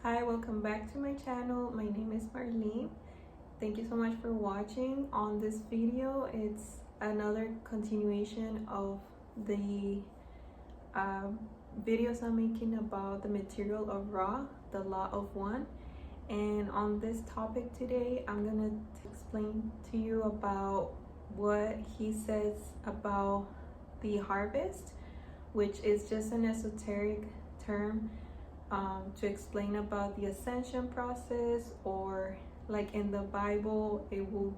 Hi, welcome back to my channel. My name is Marlene. Thank you so much for watching. On this video, it's another continuation of the videos I'm making about the material of Ra, the law of one. And on this topic today, I'm gonna explain to you about what he says about the harvest, which is just an esoteric term to explain about the ascension process, or like in the Bible, it will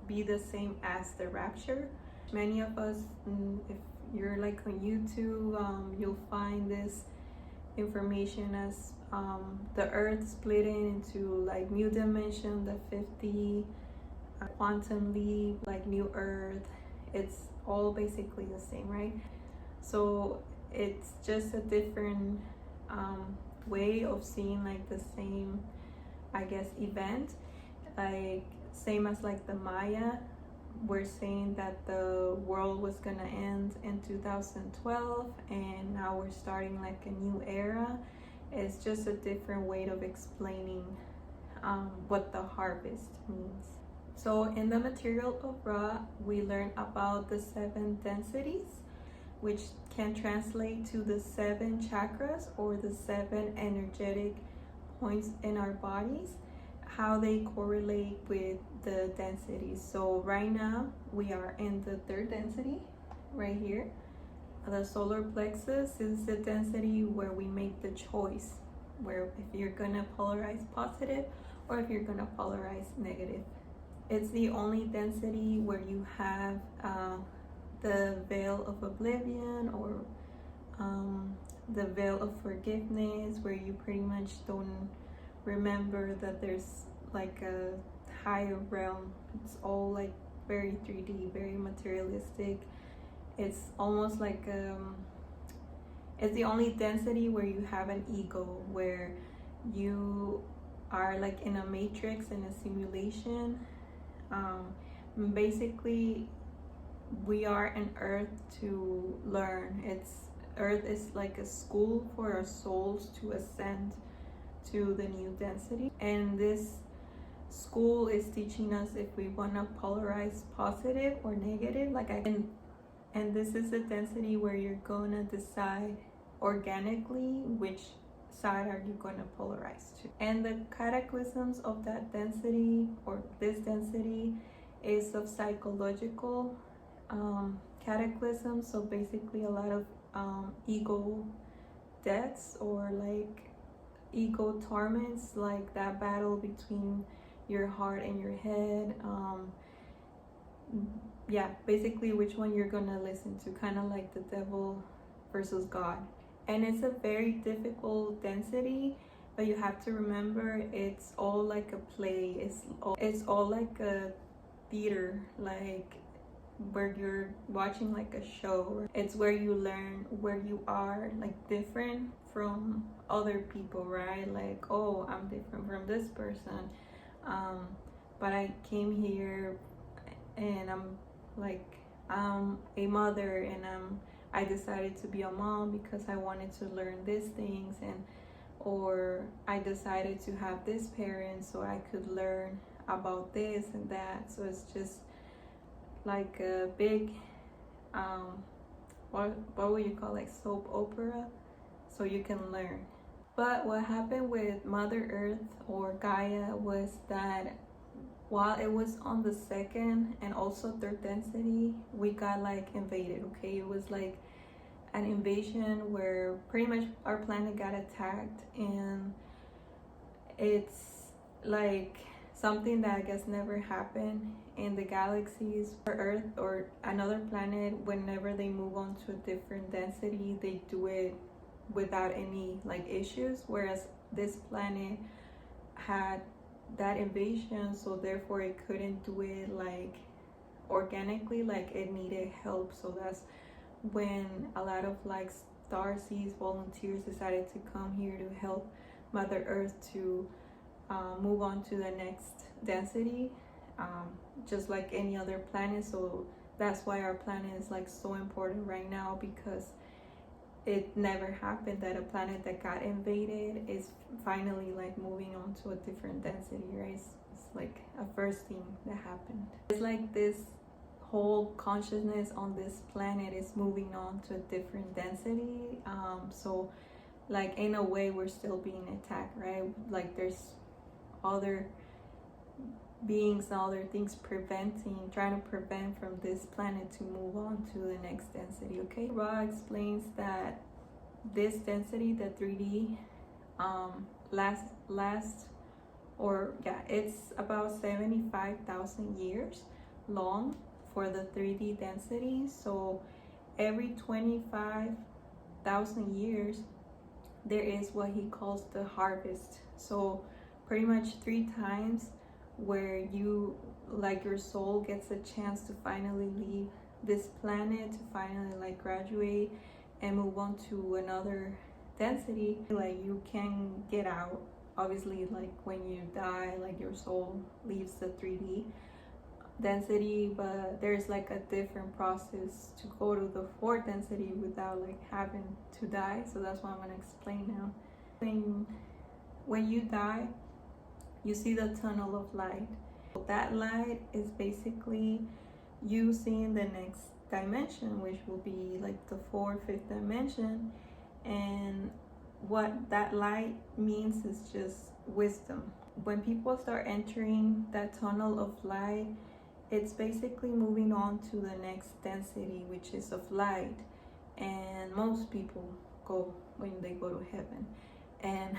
be the same as the rapture. Many of us, if you're like on YouTube, you'll find this information as the earth splitting into like new dimension, the 50 quantum leap, like new earth. It's all basically the same, right? So it's just a different way of seeing like the same, I guess, event. Like same as like the Maya, we're saying that the world was gonna end in 2012 and now we're starting like a new era. It's just a different way of explaining what the harvest means. So in the material of Ra, we learn about the 7 densities, which can translate to the 7 chakras or the 7 energetic points in our bodies, how they correlate with the densities. So right now we are in the 3rd density right here. The solar plexus is the density where we make the choice, where if you're gonna polarize positive or if you're gonna polarize negative. It's the only density where you have the veil of oblivion, or the veil of forgiveness, where you pretty much don't remember that there's like a higher realm. It's all like very 3D, very materialistic. It's almost like it's the only density where you have an ego, where you are like in a matrix, in a simulation. Basically, we are on earth to learn. Earth is like a school for our souls to ascend to the new density, and this school is teaching us if we want to polarize positive or negative. And this is the density where you're gonna decide organically which side are you going to polarize to. And the cataclysms of that density, or this density, is of psychological cataclysm. So basically a lot of ego deaths, or like ego torments, like that battle between your heart and your head. Yeah, basically which one you're gonna listen to, kind of like the devil versus God. And it's a very difficult density, but you have to remember it's all like a play. It's all like a theater, like where you're watching like a show. It's where you learn where you are like different from other people, right? Like, oh, I'm different from this person, but I came here and I'm a mother, and I decided to be a mom because I wanted to learn these things, or I decided to have this parent so I could learn about this and that. So it's just like a big what would you call, like soap opera, so you can learn. But what happened with Mother Earth, or Gaia, was that while it was on the 2nd and also 3rd density, we got like invaded. Okay, it was like an invasion where pretty much our planet got attacked, and it's like something that I guess never happened in the galaxies. For Earth or another planet, whenever they move on to a different density, they do it without any like issues, whereas this planet had that invasion, so therefore it couldn't do it like organically, like it needed help. So that's when a lot of like star seeds volunteers decided to come here to help Mother Earth to move on to the next density, just like any other planet. So that's why our planet is like so important right now, because it never happened that a planet that got invaded is finally like moving on to a different density, right? It's like a first thing that happened. It's like this whole consciousness on this planet is moving on to a different density. So like in a way we're still being attacked, right? Like there's other beings and other things trying to prevent from this planet to move on to the next density. Okay, Ra explains that this density, the 3D, it's about 75,000 years long for the 3D density. So every 25,000 years there is what he calls the harvest. So pretty much 3 times where you, like, your soul gets a chance to finally leave this planet, to finally like graduate and move on to another density. Like you can get out, obviously, like when you die, like your soul leaves the 3D density, but there's like a different process to go to the 4th density without like having to die. So that's what I'm going to explain now. When you die, you see the tunnel of light. That light is basically you seeing the next dimension, which will be like the 4th, 5th dimension. And what that light means is just wisdom. When people start entering that tunnel of light, it's basically moving on to the next density, which is of light. And most people go when they go to heaven. And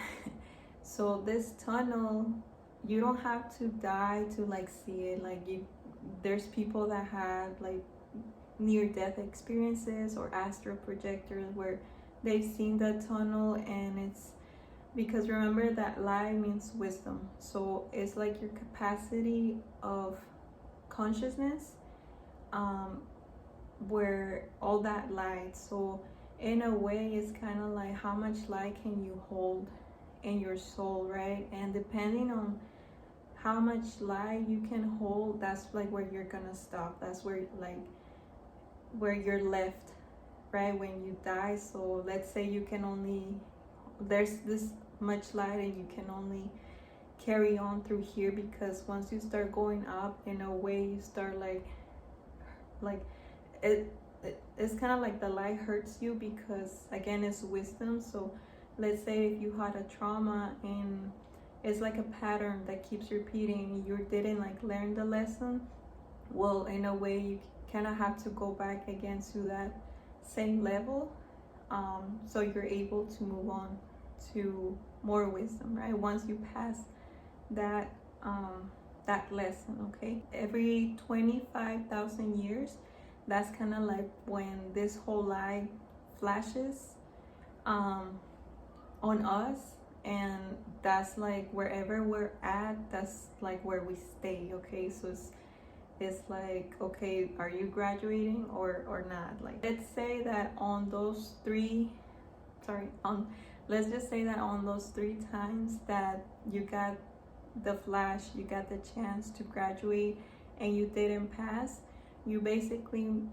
so this tunnel, you don't have to die to like see it. Like there's people that have like near-death experiences or astral projectors where they've seen the tunnel, and it's because remember that light means wisdom. So it's like your capacity of consciousness, where all that light. So in a way, it's kind of like how much light can you hold in your soul, right? And depending on how much light you can hold, that's like where you're gonna stop. That's where you're left, right, when you die. So let's say there's this much light and you can only carry on through here, because once you start going up, in a way you start it's kind of like the light hurts you, because again it's wisdom. So let's say if you had a trauma and it's like a pattern that keeps repeating, you didn't like learn the lesson, well, in a way you kind of have to go back again to that same level, so you're able to move on to more wisdom, right, once you pass that lesson. Okay, every 25,000 years, that's kind of like when this whole light flashes on us, and that's like wherever we're at, that's like where we stay. Okay, so it's like, okay, are you graduating or not? Like let's say that on those let's just say that on those 3 times that you got the flash, you got the chance to graduate and you didn't pass, you basically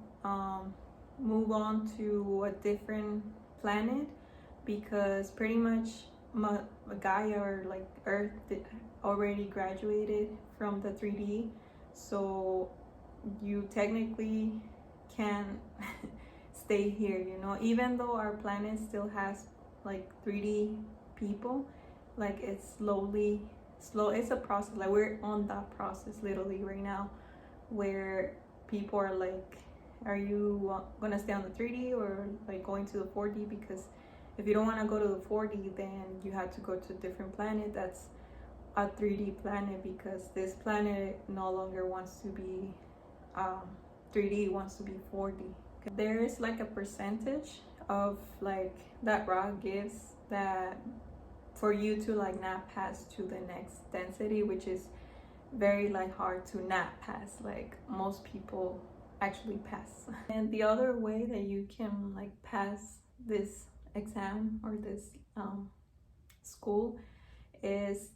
move on to a different planet, because pretty much Gaia, or like Earth, already graduated from the 3D. So you technically can stay here, even though our planet still has like 3D people. Like it's it's a process. Like we're on that process literally right now, where people are like, are you gonna stay on the 3D or like going to the 4D? Because if you don't want to go to the 4D, then you have to go to a different planet that's a 3D planet, because this planet no longer wants to be 3D, wants to be 4D. There is like a percentage of like that Ra gives that for you to like not pass to the next density, which is very like hard to not pass. Like most people actually pass. And the other way that you can like pass this exam or this school is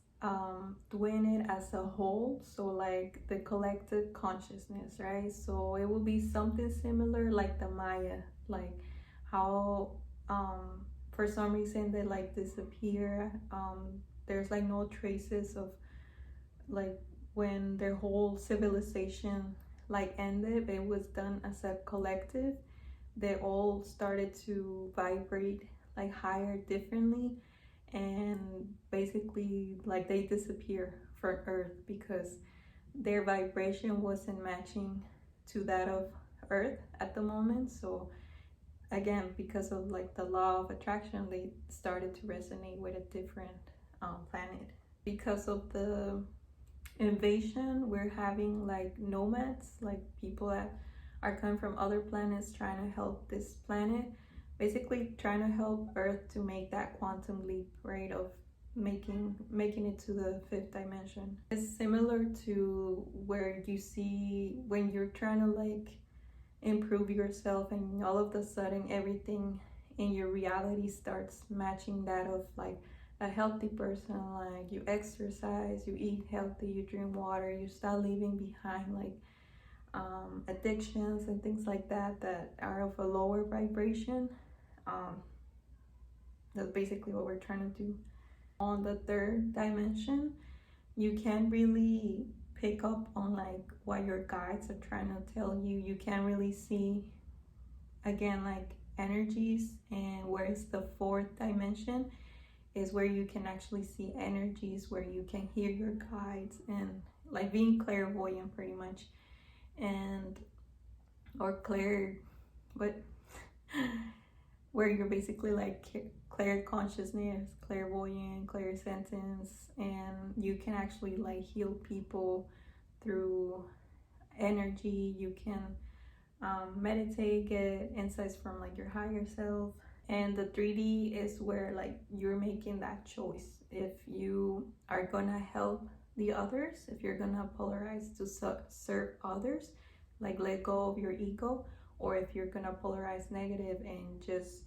doing it as a whole. So like the collective consciousness, right? So it will be something similar like the Maya, like how for some reason they like disappear. There's like no traces of like when their whole civilization like ended. It was done as a collective. They all started to vibrate like higher differently, and basically like they disappear from Earth because their vibration wasn't matching to that of Earth at the moment. So again, because of like the law of attraction, they started to resonate with a different planet. Because of the invasion, we're having like nomads, like people that are coming from other planets trying to help this planet, basically trying to help Earth to make that quantum leap, right, of making it to the fifth dimension. It's similar to where you see when you're trying to like improve yourself, and all of a sudden everything in your reality starts matching that of like a healthy person. Like you exercise, you eat healthy, you drink water, you start leaving behind like addictions and things like that that are of a lower vibration. That's basically what we're trying to do. On the third dimension, you can't really pick up on like what your guides are trying to tell you. You can't really see, again, like energies. And whereas the fourth dimension is where you can actually see energies, where you can hear your guides and like being clairvoyant pretty much, and or but where you're basically like clear consciousness, clairvoyant, clairsentience, and you can actually like heal people through energy. You can meditate, get insights from like your higher self. And the 3D is where like you're making that choice if you are gonna help the others, if you're gonna polarize to serve others, like let go of your ego, or if you're gonna polarize negative and just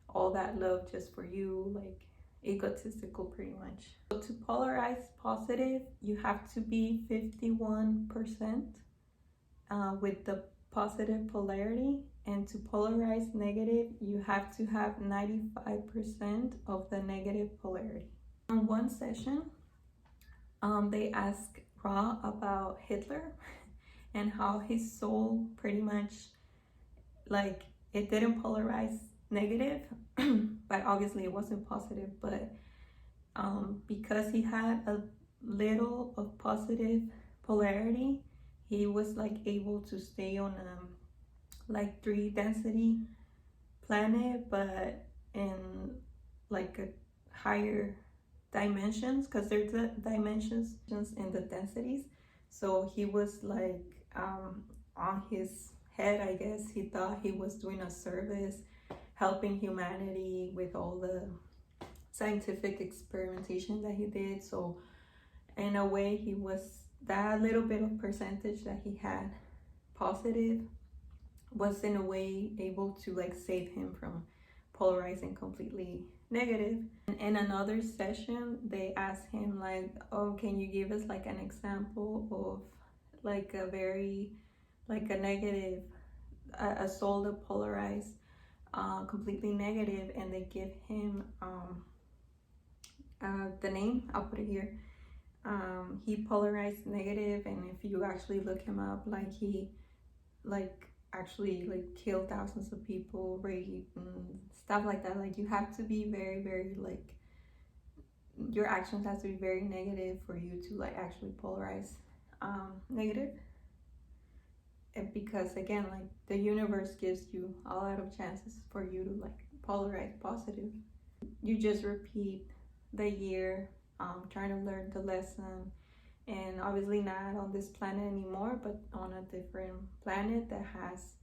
all that love just for you, like egotistical pretty much. So to polarize positive, you have to be 51% with the positive polarity, and to polarize negative, you have to have 95% of the negative polarity. On one session, they asked Ra about Hitler and how his soul pretty much like it didn't polarize negative, but obviously it wasn't positive. But because he had a little of positive polarity, he was like able to stay on like 3 density planet, but in like a higher dimensions, because there's the dimensions in the densities. So he was like on his head, I guess he thought he was doing a service, helping humanity with all the scientific experimentation that he did. So in a way, he was, that little bit of percentage that he had positive was in a way able to like save him from polarizing completely negative. And in another session, they asked him like, oh, can you give us like an example of like a very like a negative, a soul that polarized completely negative, and they give him the name, I'll put it here. He polarized negative, and if you actually look him up, like he like actually like killed thousands of people, rape and stuff like that. Like you have to be very, very like, your actions have to be very negative for you to like actually polarize negative. And because again, like the universe gives you a lot of chances for you to like polarize positive. You just repeat the year, trying to learn the lesson, and obviously not on this planet anymore, but on a different planet that has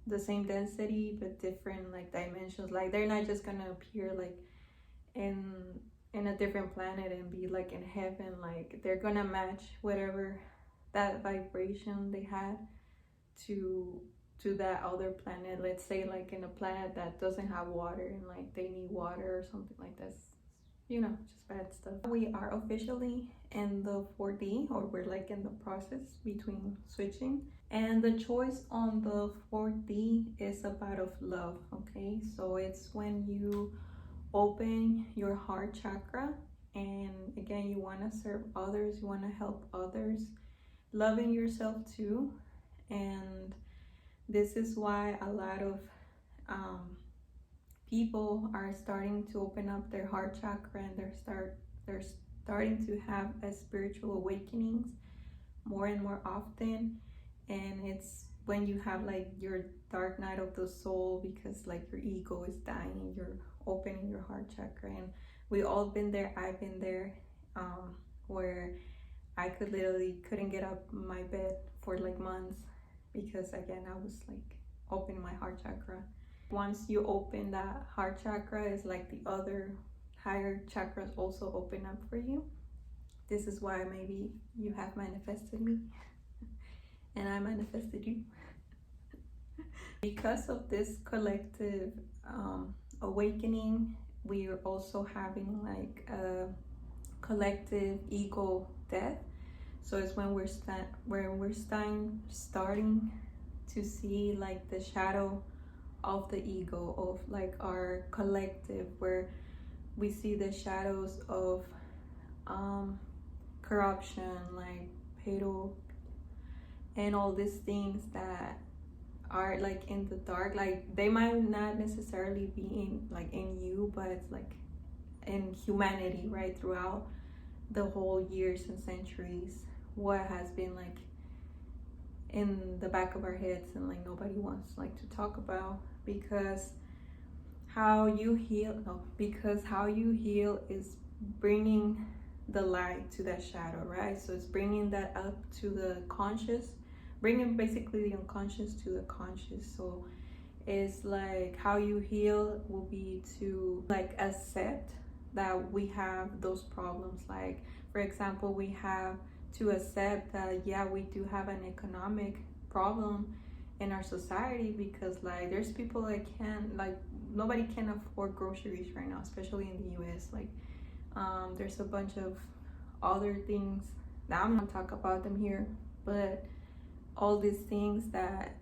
the same density but different like dimensions. Like they're not just gonna appear like in a different planet and be like in heaven. Like they're gonna match whatever that vibration they had to that other planet. Let's say like in a planet that doesn't have water and like they need water or something like this. just bad stuff. We are officially in the 4D, or we're like in the process between switching. And the choice on the 4D is about of love, okay? So it's when you open your heart chakra, and again, you want to serve others, you want to help others, loving yourself too. And this is why a lot of people are starting to open up their heart chakra, and they're starting to have a spiritual awakenings more and more often. And it's when you have like your dark night of the soul, because like your ego is dying, you're opening your heart chakra. And we all been there. I've been there, where I couldn't get up my bed for like months, because again, I was like opening my heart chakra. Once you open that heart chakra, it's like the other higher chakras also open up for you. This is why maybe you have manifested me and I manifested you. Because of this collective awakening, we are also having like a collective ego death. So it's when we're starting to see like the shadow of the ego, of like our collective, where we see the shadows of corruption, like pedo, and all these things that are like in the dark. Like they might not necessarily be in you, but it's like in humanity, right? Throughout the whole years and centuries, what has been like in the back of our heads, and like nobody wants like to talk about, because how you heal is bringing the light to that shadow, right? So it's bringing that up to the conscious, bringing basically the unconscious to the conscious. So it's like how you heal will be to like accept that we have those problems. Like for example, we have to accept that we do have an economic problem in our society, because like there's people that can't, like nobody can afford groceries right now, especially in the US. Like there's a bunch of other things that I'm not talk about them here, but all these things that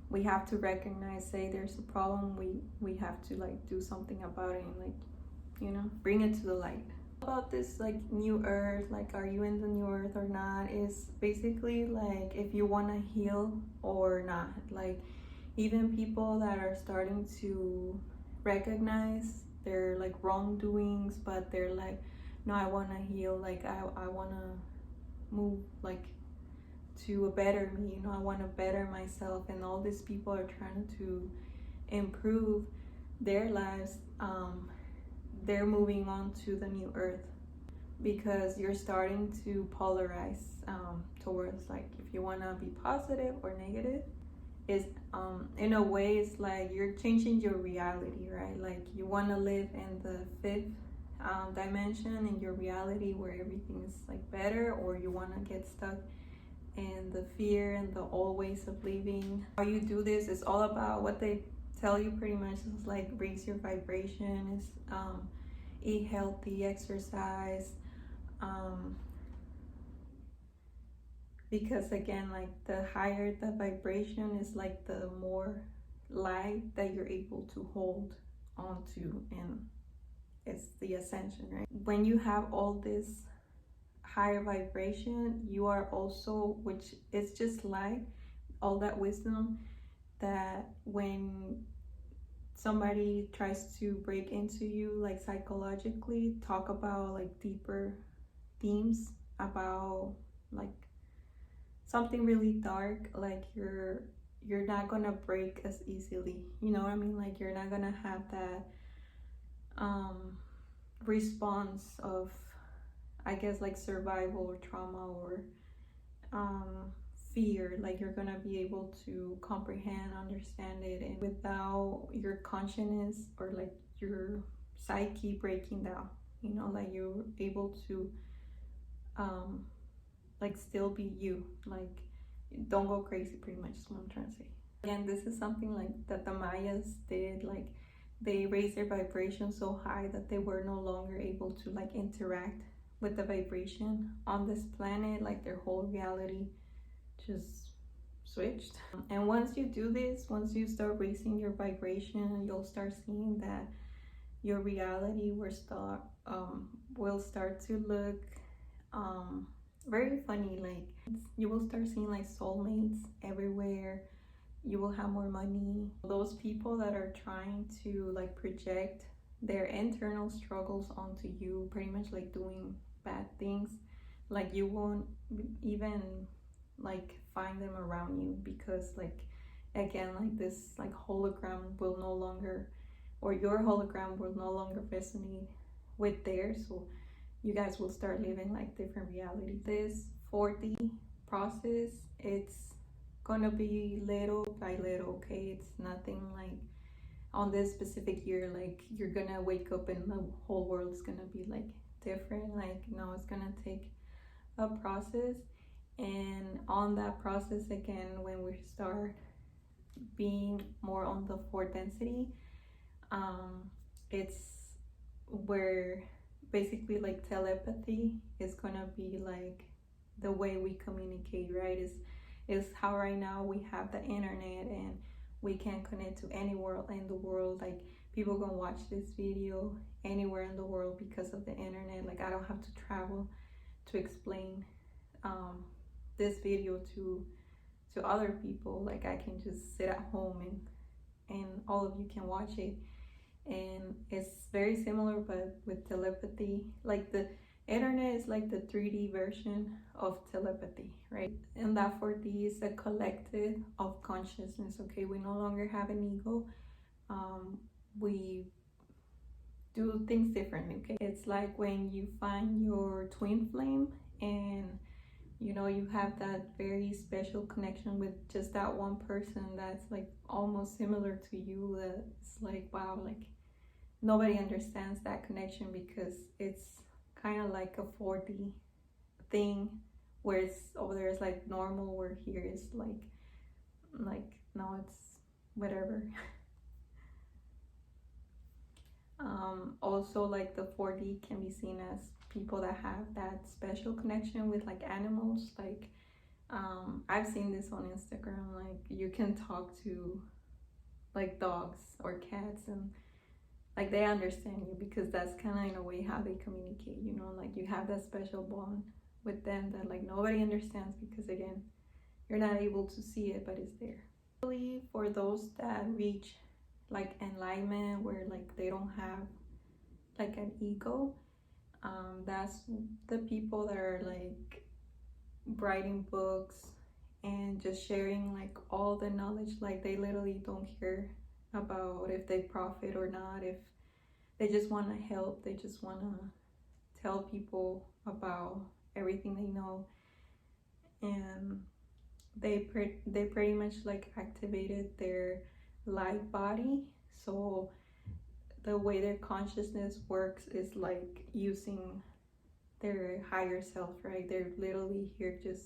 we have to recognize, say there's a problem, we have to like do something about it, and like bring it to the light. About this like new earth, like are you in the new earth or not, is basically like if you want to heal or not. Like even people that are starting to recognize their like wrongdoings, but they're like, no, I want to heal, like I want to move like to a better me, I want to better myself. And all these people are trying to improve their lives. They're moving on to the new earth, because you're starting to polarize towards like if you want to be positive or negative. Is in a way it's like you're changing your reality, right? Like you want to live in the fifth dimension in your reality, where everything is like better, or you want to get stuck in the fear and the old ways of living. How you do this is all about what they tell you pretty much. Is like raise your vibration, is eat healthy, exercise, because again, like the higher the vibration is, like the more light that you're able to hold onto, and it's the ascension, right? When you have all this higher vibration, you are also, which is just like all that wisdom, that when somebody tries to break into you, like psychologically, talk about like deeper themes, about like something really dark, like you're not gonna break as easily, you know what I mean? Like you're not gonna have that response of, I guess, like survival or trauma or fear. Like you're gonna be able to comprehend, understand it, and without your consciousness or like your psyche breaking down, like you're able to like still be you. Like don't go crazy, pretty much is what I'm trying to say. Again, this is something like that the Mayas did like they raised their vibration so high that they were no longer able to like interact with the vibration on this planet. Like their whole reality just switched. And once you do this, once you start raising your vibration, you'll start seeing that your reality will start to look very funny. Like you will start seeing like soulmates everywhere. You will have more money. Those people that are trying to like project their internal struggles onto you, pretty much like doing bad things, like you won't even like find them around you, because like again, like this like hologram will no longer, or your hologram will no longer resonate with theirs. So you guys will start living like different realities. This 4D process, it's gonna be little by little, okay? It's nothing like on this specific year, like you're gonna wake up and the whole world's gonna be like different. Like no, it's gonna take a process. And on that process, again, when we start being more on the 4th density, it's where basically like telepathy is gonna be like the way we communicate, right? Is how right now we have the internet and we can connect to anywhere in the world. Like people can watch this video anywhere in the world because of the internet. Like I don't have to travel to explain this video to other people. Like I can just sit at home and all of you can watch it. And it's very similar but with telepathy. Like the internet is like the 3D version of telepathy, right? And that 4D is a collective of consciousness, okay? We no longer have an ego. We do things differently, okay? It's like when you find your twin flame and you know you have that very special connection with just that one person that's like almost similar to you. That's like, wow, like nobody understands that connection because it's kind of like a 4D thing, where it's over there is like normal, where here is like no, it's whatever. Also, like the 4D can be seen as people that have that special connection with like animals. Like I've seen this on Instagram, like you can talk to like dogs or cats and like they understand you, because that's kind of in a way how they communicate, you know, like you have that special bond with them that like nobody understands, because again, you're not able to see it, but it's there. Really, for those that reach like enlightenment, where like they don't have like an ego, that's the people that are like writing books and just sharing like all the knowledge. Like they literally don't care about if they profit or not, if they just want to help, they just want to tell people about everything they know. And they pretty much like activated their light body. So the way their consciousness works is like using their higher self, right? They're literally here just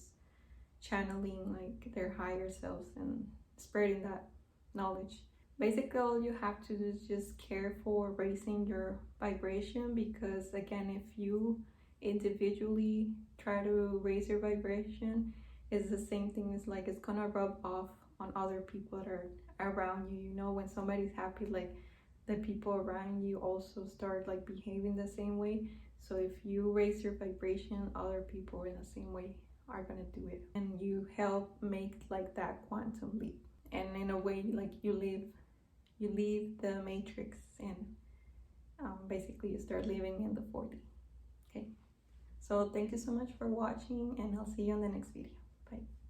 channeling like their higher selves and spreading that knowledge. Basically, all you have to do is just care for raising your vibration, because again, if you individually try to raise your vibration, it's the same thing as like it's gonna rub off on other people that are around you. You know, when somebody's happy, like the people around you also start like behaving the same way. So if you raise your vibration, other people in the same way are gonna do it, and you help make like that quantum leap. And in a way, like you leave the matrix and basically you start living in the 4D. Okay, so thank you so much for watching, and I'll see you on the next video. Bye.